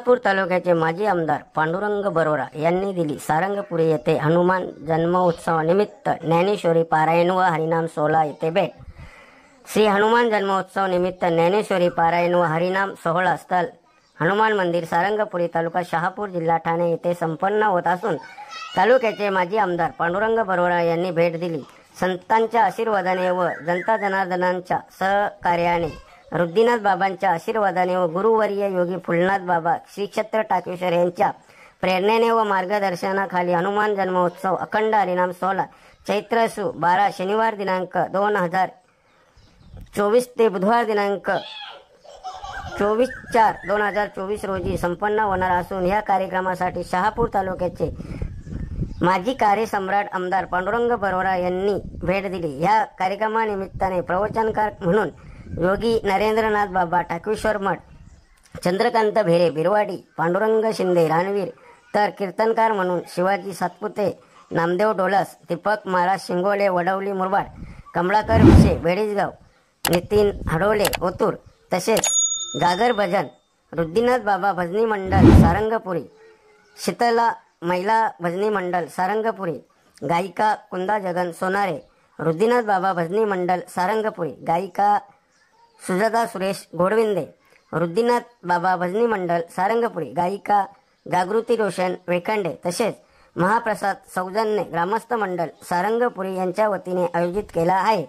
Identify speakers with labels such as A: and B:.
A: शहापूर तालुक्याचे माजी आमदार पांडुरंग बरोरा यांनी दिली सारंगपुरी येथे हनुमान जन्मोत्सवानिमित्त ज्ञानेश्वरी पारायण व हरिनाम सोहळा येथे भेट। श्री हनुमान जन्मोत्सव निमित्त ज्ञानेश्वरी पारायण व हरिनाम सोहळा स्थळ हनुमान मंदिर सारंगपुरी तालुका शहापूर जिल्हा ठाणे येथे संपन्न होत असून तालुक्याचे माजी आमदार पांडुरंग बरोरा यांनी भेट दिली। संतांच्या आशीर्वादाने व जनता जनार्दनांच्या सहकार्याने रुद्दीनाथ बाबांच्या आशीर्वादाने व गुरुवर्य योगी फुलनाथ बाबा श्री क्षेत्र टाकेश्वर यांच्या प्रेरणेने व मार्गदर्शनाखाली हनुमान जन्मोत्सव अखंड हरिनाम सोहळा चैत्र सु 12 शनिवार दिनांक 2024 ते बुधवार दिनांक 24/4/2024 रोजी संपन्न होणार असून या कार्यक्रमासाठी शहापूर तालुक्याचे माजी कार्यसम्राट आमदार पांडुरंग बरोरा यांनी भेट दिली। या कार्यक्रमानिमित्ताने प्रवचनकार म्हणून योगी नरेंद्रनाथ बाबा टाकेश्वर मठ, चंद्रकांत भेरे बिरवाडी, पांडुरंग शिंदे रानवीर, तर कीर्तनकार म्हणून शिवाजी सातपुते, नामदेव डोलस, दीपक महाराज शिंगोले वडवली मुरबाड, कमळाकर विषे बेडीसगाव, नितीन हडोले ओतूर, तसेच जागर भजन रुद्दीनाथ बाबा भजनी मंडळ सारंगपुरी, शीतला महिला भजनी मंडळ सारंगपुरी, गायिका कुंदा जगन सोनारे, रुद्दीनाथ बाबा भजनी मंडळ सारंगपुरी, गायिका सुजाता सुरेश घोडविंदे, रुद्दीनाथ बाबा भजनी मंडळ सारंगपुरी, गायिका जागृती रोशन वेखंडे, तसेच महाप्रसाद सौजन्य ग्रामस्थ मंडळ सारंगपुरी यांच्या वतीने आयोजित केला आहे।